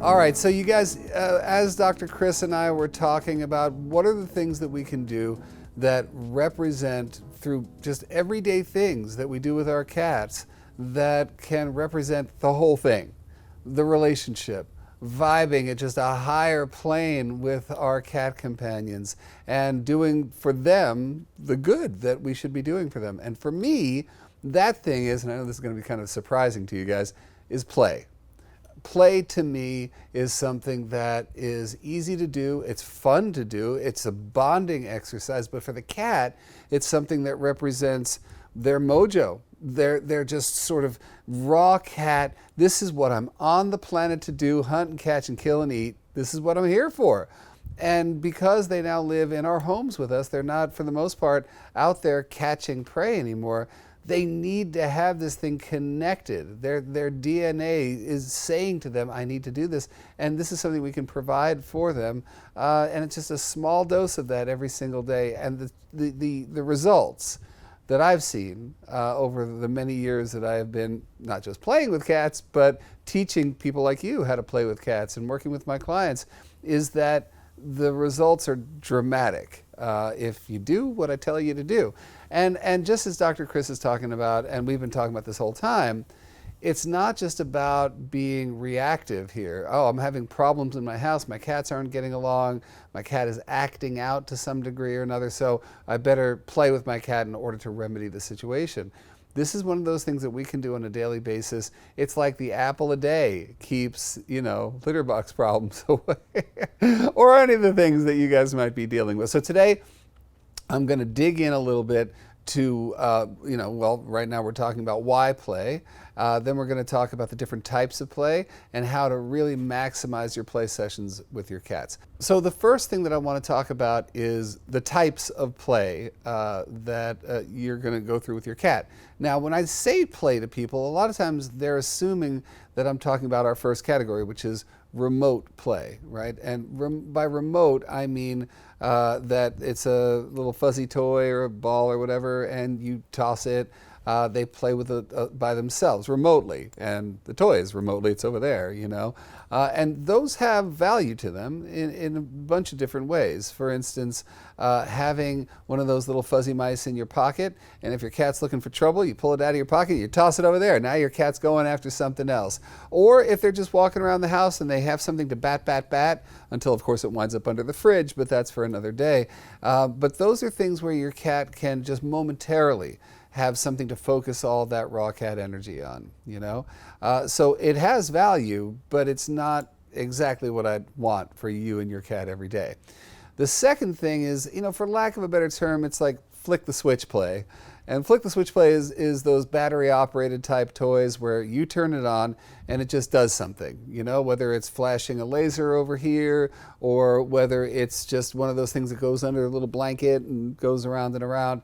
All right, so you guys, as Dr. Chris and I were talking about, what are the things that we can do that represent through just everyday things that we do with our cats that can represent the whole thing, the relationship, vibing at just a higher plane with our cat companions and doing for them the good that we should be doing for them. And for me, that thing is, and I know this is going to be kind of surprising to you guys, is play. Play to me is something that is easy to do, it's fun to do, it's a bonding exercise, but for the cat, it's something that represents their mojo. They're just sort of raw cat. This is what I'm on the planet to do, hunt and catch and kill and eat. This is what I'm here for. And because they now live in our homes with us, they're not, for the most part, out there catching prey anymore. They need to have this thing connected. Their DNA is saying to them, I need to do this. And this is something we can provide for them. And it's just a small dose of that every single day. And the results that I've seen over the many years that I have been not just playing with cats, but teaching people like you how to play with cats and working with my clients is that the results are dramatic if you do what I tell you to do. And just as Dr. Chris is talking about, and we've been talking about this whole time, it's not just about being reactive here. Oh, I'm having problems in my house. My cats aren't getting along. My cat is acting out to some degree or another, so I better play with my cat in order to remedy the situation. This is one of those things that we can do on a daily basis. It's like the apple a day keeps, litter box problems away, or any of the things that you guys might be dealing with. So today, I'm going to dig in a little bit to, right now we're talking about why play. Then we're going to talk about the different types of play and how to really maximize your play sessions with your cats. So the first thing that I want to talk about is the types of play that you're going to go through with your cat. Now, when I say play to people, a lot of times they're assuming that I'm talking about our first category, which is remote play, right? And by remote, I mean that it's a little fuzzy toy or a ball or whatever, and you toss it. They play with it by themselves remotely, and the toy is remotely, it's over there, and those have value to them in a bunch of different ways. For instance, having one of those little fuzzy mice in your pocket, and if your cat's looking for trouble, you pull it out of your pocket, you toss it over there. Now your cat's going after something else. Or if they're just walking around the house and they have something to bat, until of course it winds up under the fridge, but that's for another day. But those are things where your cat can just momentarily have something to focus all that raw cat energy on, So it has value, but it's not exactly what I'd want for you and your cat every day. The second thing is, for lack of a better term, it's like flick the switch play. And flick the switch play is those battery operated type toys where you turn it on and it just does something, whether it's flashing a laser over here or whether it's just one of those things that goes under a little blanket and goes around and around.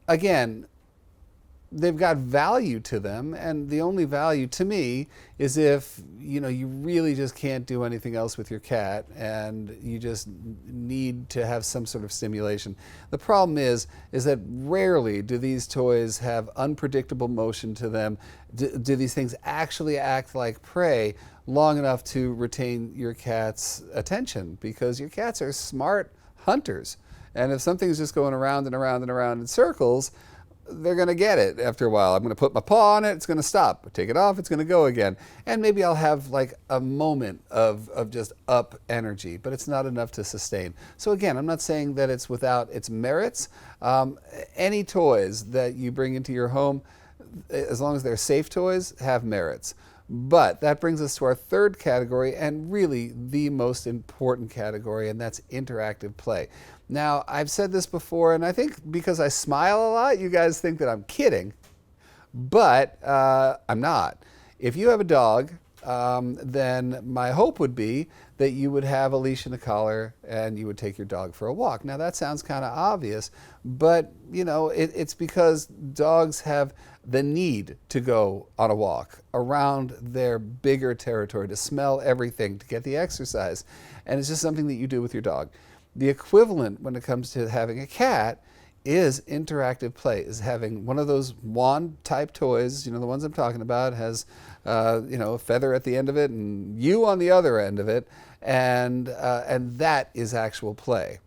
Again, they've got value to them, and the only value to me is if you really just can't do anything else with your cat and you just need to have some sort of stimulation. The problem is that rarely do these toys have unpredictable motion to them. Do these things actually act like prey long enough to retain your cat's attention? Because your cats are smart hunters, and if something's just going around and around and around in circles, they're going to get it after a while. I'm going to put my paw on it, it's going to stop. Take it off, it's going to go again. And maybe I'll have like a moment of just up energy, but it's not enough to sustain. So again, I'm not saying that it's without its merits. Any toys that you bring into your home, as long as they're safe toys, have merits. But that brings us to our third category, and really the most important category, and that's interactive play. Now, I've said this before, and I think because I smile a lot, you guys think that I'm kidding, but I'm not. If you have a dog, then my hope would be that you would have a leash and a collar and you would take your dog for a walk. Now, that sounds kind of obvious, but it's because dogs have the need to go on a walk around their bigger territory, to smell everything, to get the exercise. And it's just something that you do with your dog. The equivalent when it comes to having a cat is interactive play, is having one of those wand type toys, the ones I'm talking about, has a feather at the end of it and you on the other end of it, and that is actual play.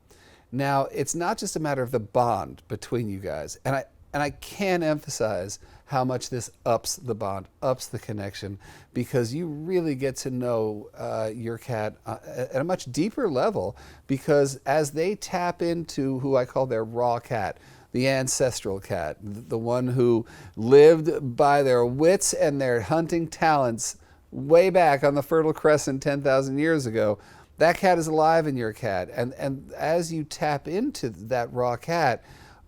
Now, it's not just a matter of the bond between you guys, and I can't emphasize how much this ups the bond, ups the connection, because you really get to know your cat at a much deeper level, because as they tap into who I call their raw cat, the ancestral cat, the one who lived by their wits and their hunting talents way back on the Fertile Crescent 10,000 years ago, that cat is alive in your cat. And as you tap into that raw cat,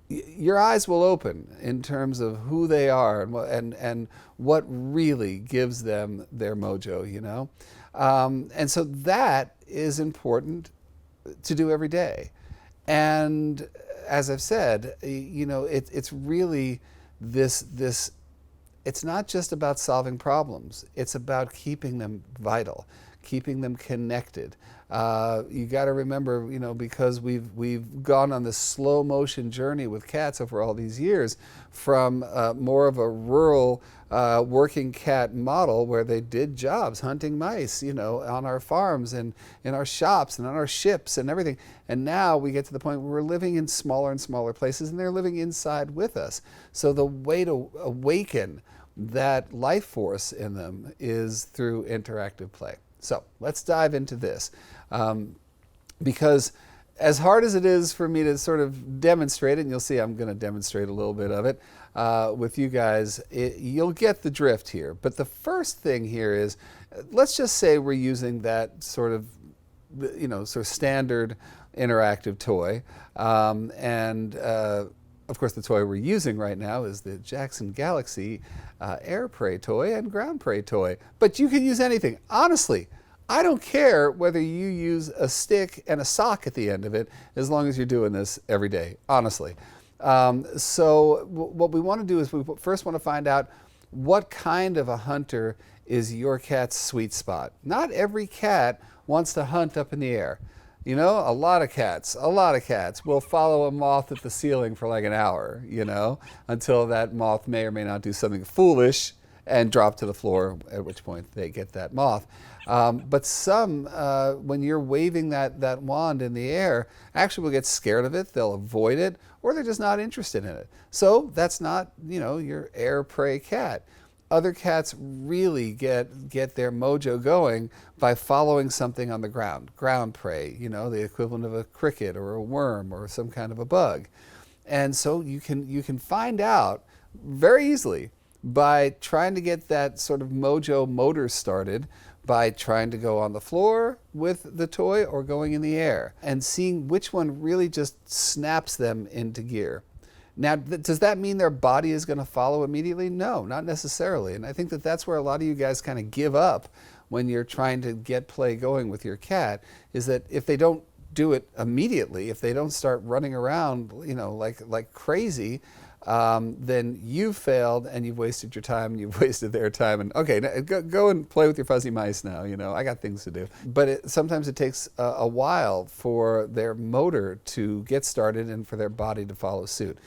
your eyes will open in terms of who they are and what really gives them their mojo, and so that is important to do every day. And as I've said, it's really this. It's not just about solving problems. It's about keeping them vital, keeping them connected. You got to remember, because we've gone on this slow motion journey with cats over all these years, from more of a rural working cat model where they did jobs hunting mice, on our farms and in our shops and on our ships and everything. And now we get to the point where we're living in smaller and smaller places, and they're living inside with us. So the way to awaken that life force in them is through interactive play. So let's dive into this, because as hard as it is for me to sort of demonstrate it, and you'll see I'm going to demonstrate a little bit of it with you guys, you'll get the drift here. But the first thing here is, let's just say we're using that sort of standard interactive toy, and of course, the toy we're using right now is the Jackson Galaxy air prey toy and ground prey toy. But you can use anything. Honestly, I don't care whether you use a stick and a sock at the end of it, as long as you're doing this every day, honestly. So what we want to do is we first want to find out what kind of a hunter is your cat's sweet spot. Not every cat wants to hunt up in the air. A lot of cats will follow a moth at the ceiling for like an hour, until that moth may or may not do something foolish and drop to the floor, at which point they get that moth. But some, when you're waving that wand in the air, actually will get scared of it, they'll avoid it, or they're just not interested in it. So that's not, your air prey cat. Other cats really get their mojo going by following something on the ground prey, the equivalent of a cricket or a worm or some kind of a bug. And so you can find out very easily by trying to get that sort of mojo motor started by trying to go on the floor with the toy or going in the air, and seeing which one really just snaps them into gear. Now, does that mean their body is going to follow immediately? No, not necessarily. And I think that's where a lot of you guys kind of give up when you're trying to get play going with your cat, is that if they don't do it immediately, if they don't start running around, like crazy, then you've failed and you've wasted your time, you've wasted their time. And okay, go and play with your fuzzy mice now, I got things to do. But sometimes it takes a while for their motor to get started and for their body to follow suit.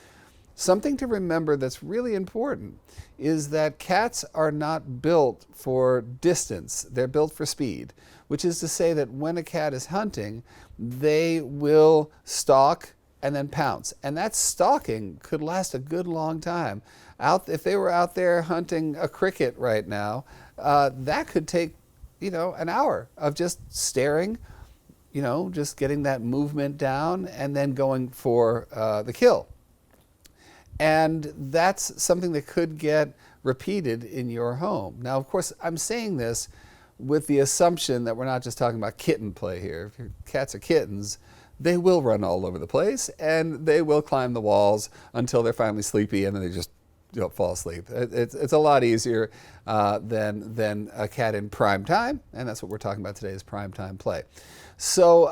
Something to remember that's really important is that cats are not built for distance, they're built for speed, which is to say that when a cat is hunting, they will stalk and then pounce. And that stalking could last a good long time. If they were out there hunting a cricket right now, that could take, an hour of just staring, just getting that movement down and then going for the kill. And that's something that could get repeated in your home. Now, of course, I'm saying this with the assumption that we're not just talking about kitten play here. If your cats are kittens, they will run all over the place and they will climb the walls until they're finally sleepy and then they just fall asleep. It's a lot easier than a cat in prime time, and that's what we're talking about today, is prime time play. So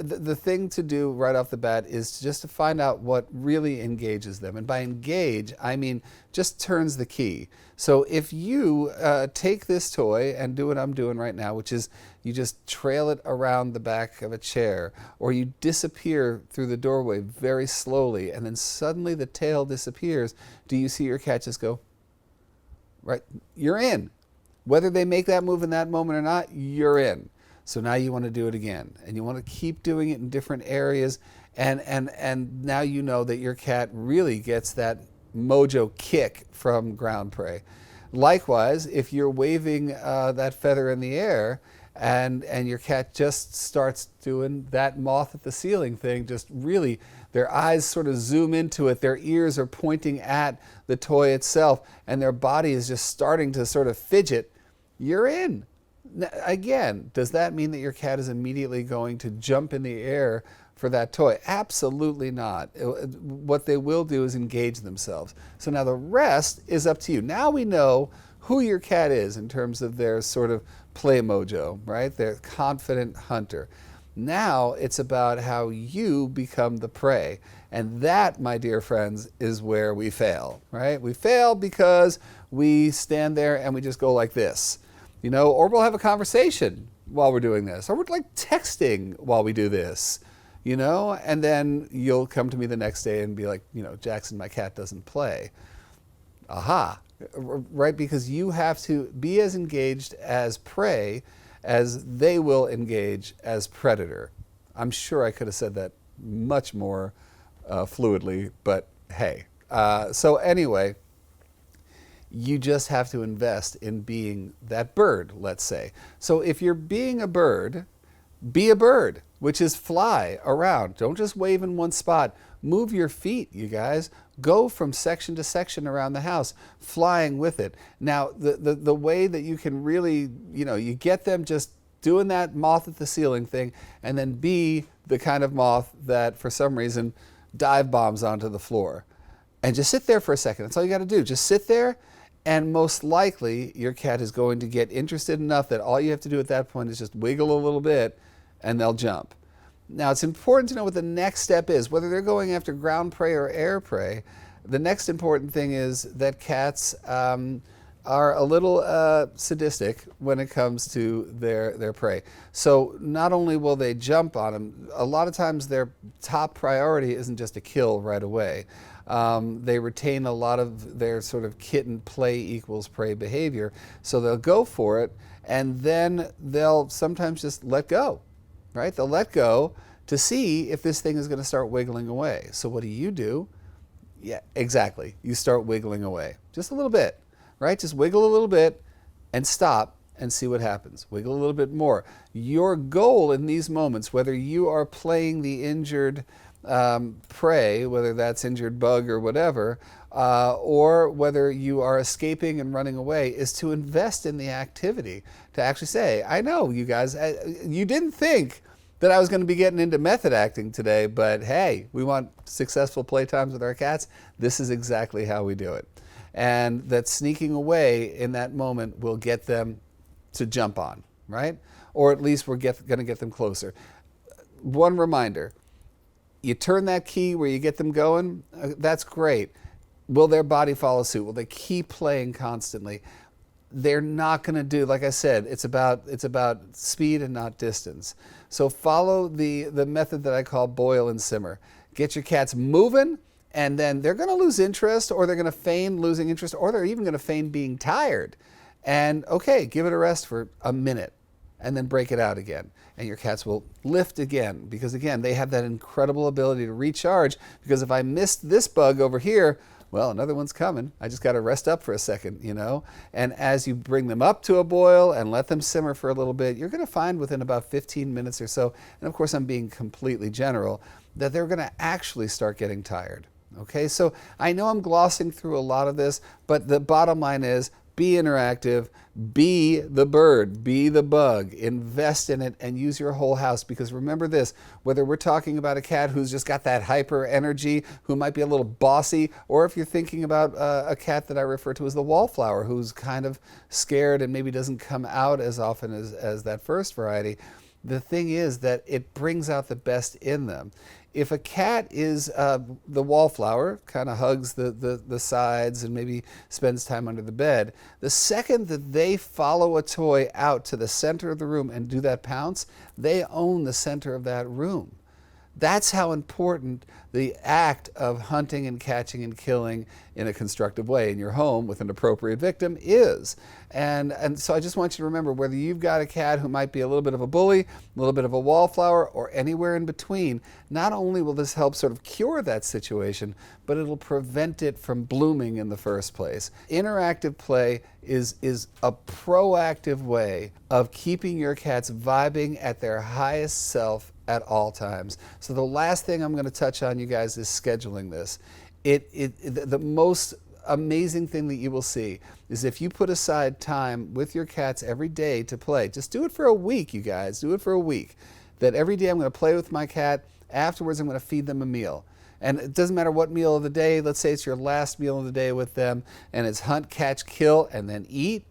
the thing to do right off the bat is just to find out what really engages them. And by engage, I mean just turns the key. So if you take this toy and do what I'm doing right now, which is you just trail it around the back of a chair, or you disappear through the doorway very slowly, and then suddenly the tail disappears, do you see your cat just go, right? You're in. Whether they make that move in that moment or not, you're in. So now you want to do it again, and you want to keep doing it in different areas, and now you know that your cat really gets that mojo kick from ground prey. Likewise, if you're waving that feather in the air and your cat just starts doing that moth at the ceiling thing, just really their eyes sort of zoom into it, their ears are pointing at the toy itself, and their body is just starting to sort of fidget, you're in. Again, does that mean that your cat is immediately going to jump in the air for that toy? Absolutely not. What they will do is engage themselves. So now the rest is up to you. Now we know who your cat is in terms of their sort of play mojo, right? Their confident hunter. Now it's about how you become the prey. And that, my dear friends, is where we fail, right? We fail because we stand there and we just go like this, you know, or we'll have a conversation while we're doing this, or we're like texting while we do this, you know, and then you'll come to me the next day and be like, you know, Jackson, my cat doesn't play. Aha, right? Because you have to be as engaged as prey as they will engage as predator. I'm sure I could have said that much more fluidly, but hey. So anyway, you just have to invest in being that bird, let's say. So if you're being a bird, be a bird, which is fly around. Don't just wave in one spot. Move your feet, you guys. Go from section to section around the house, flying with it. Now, the way that you can really, you know, you get them just doing that moth at the ceiling thing, and then be the kind of moth that, for some reason, dive bombs onto the floor. And just sit there for a second. That's all you got to do. Just sit there, and most likely your cat is going to get interested enough that all you have to do at that point is just wiggle a little bit, and they'll jump. Now, it's important to know what the next step is, whether they're going after ground prey or air prey. The next important thing is that cats are a little sadistic when it comes to their prey. So not only will they jump on them, a lot of times their top priority isn't just to kill right away. They retain a lot of their sort of kitten play equals prey behavior. So they'll go for it, and then they'll sometimes just let go. Right? They'll let go to see if this thing is going to start wiggling away. So what do? Yeah, exactly. You start wiggling away. Just a little bit, right? Just wiggle a little bit and stop and see what happens. Wiggle a little bit more. Your goal in these moments, whether you are playing the injured prey, whether that's injured bug or whatever, or whether you are escaping and running away, is to invest in the activity. To actually say, I know, you guys, you didn't think that I was going to be getting into method acting today, but hey, we want successful playtimes with our cats. This is exactly how we do it. And that sneaking away in that moment will get them to jump on, right? Or at least we're going to get them closer. One reminder, you turn that key where you get them going, that's great. Will their body follow suit? Will they keep playing constantly? They're not going to do, like I said, it's about speed and not distance. So follow the method that I call boil and simmer. Get your cats moving, and then they're going to lose interest, or they're going to feign losing interest, or they're even going to feign being tired. And okay, give it a rest for a minute, and then break it out again. And your cats will lift again, because again, they have that incredible ability to recharge, because if I missed this bug over here, well, another one's coming. I just got to rest up for a second, you know? And as you bring them up to a boil and let them simmer for a little bit, you're going to find within about 15 minutes or so, and of course I'm being completely general, that they're going to actually start getting tired. Okay, so I know I'm glossing through a lot of this, but the bottom line is, be interactive, be the bird, be the bug, invest in it, and use your whole house. Because remember this, whether we're talking about a cat who's just got that hyper energy, who might be a little bossy, or if you're thinking about a cat that I refer to as the wallflower, who's kind of scared and maybe doesn't come out as often as that first variety, the thing is that it brings out the best in them. if a cat is the wallflower, kind of hugs the sides and maybe spends time under the bed, the second that they follow a toy out to the center of the room and do that pounce, they own the center of that room. That's how important the act of hunting and catching and killing in a constructive way in your home with an appropriate victim is. And so I just want you to remember, whether you've got a cat who might be a little bit of a bully, a little bit of a wallflower, or anywhere in between, not only will this help sort of cure that situation, but it'll prevent it from blooming in the first place. Interactive play is a proactive way of keeping your cats vibing at their highest self at all times. So the last thing I'm going to touch on, you guys, is scheduling this. The most amazing thing that you will see is if you put aside time with your cats every day to play. Just do it for a week, you guys. Do it for a week. That every day I'm going to play with my cat. Afterwards, I'm going to feed them a meal. And it doesn't matter what meal of the day. Let's say it's your last meal of the day with them, and it's hunt, catch, kill, and then eat.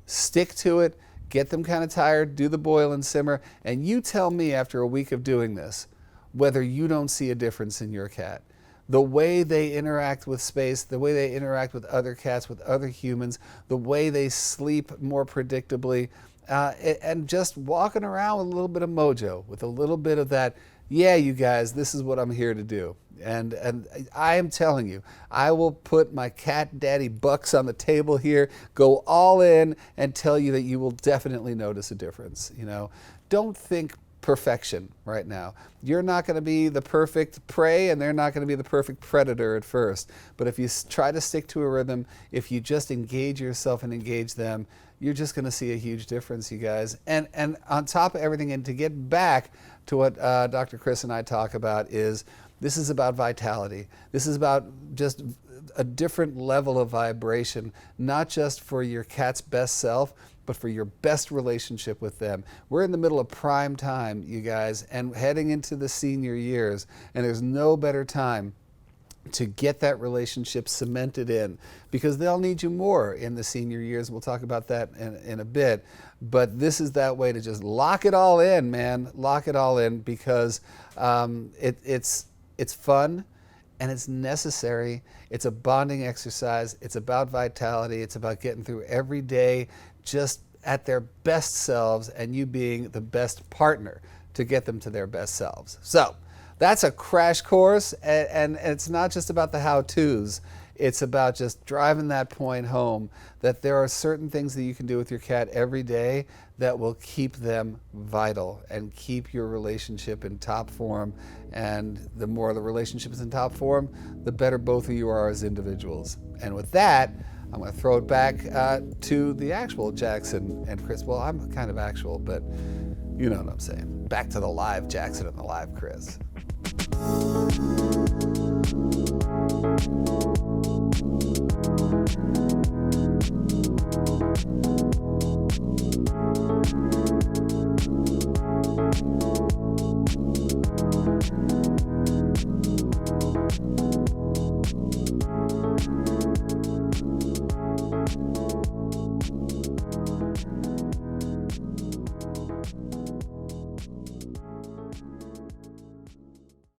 Stick to it. Get them kind of tired, do the boil and simmer, and you tell me after a week of doing this whether you don't see a difference in your cat. The way they interact with space, the way they interact with other cats, with other humans, the way they sleep more predictably, and just walking around with a little bit of mojo, with a little bit of that, yeah, you guys, this is what I'm here to do. And I am telling you, I will put my cat daddy bucks on the table here, go all in, and tell you that you will definitely notice a difference. You know, don't think perfection right now. You're not going to be the perfect prey, and they're not going to be the perfect predator at first. But if you try to stick to a rhythm, if you just engage yourself and engage them, you're just going to see a huge difference, you guys. And on top of everything, and to get back to what Dr. Chris and I talk about, is this is about vitality. This is about just a different level of vibration, not just for your cat's best self, but for your best relationship with them. We're in the middle of prime time, you guys, and heading into the senior years, and there's no better time to get that relationship cemented in, because they'll need you more in the senior years. We'll talk about that in a bit. But this is that way to just lock it all in, man. Lock it all in, because it's fun and it's necessary. It's a bonding exercise. It's about vitality. It's about getting through every day just at their best selves, and you being the best partner to get them to their best selves. So that's a crash course, and it's not just about the how-tos. It's about just driving that point home, that there are certain things that you can do with your cat every day that will keep them vital and keep your relationship in top form. And the more the relationship is in top form, the better both of you are as individuals. And with that, I'm going to throw it back to the actual Jackson and Chris. Well, I'm kind of actual, but you know what I'm saying. Back to the live Jackson and the live Chris.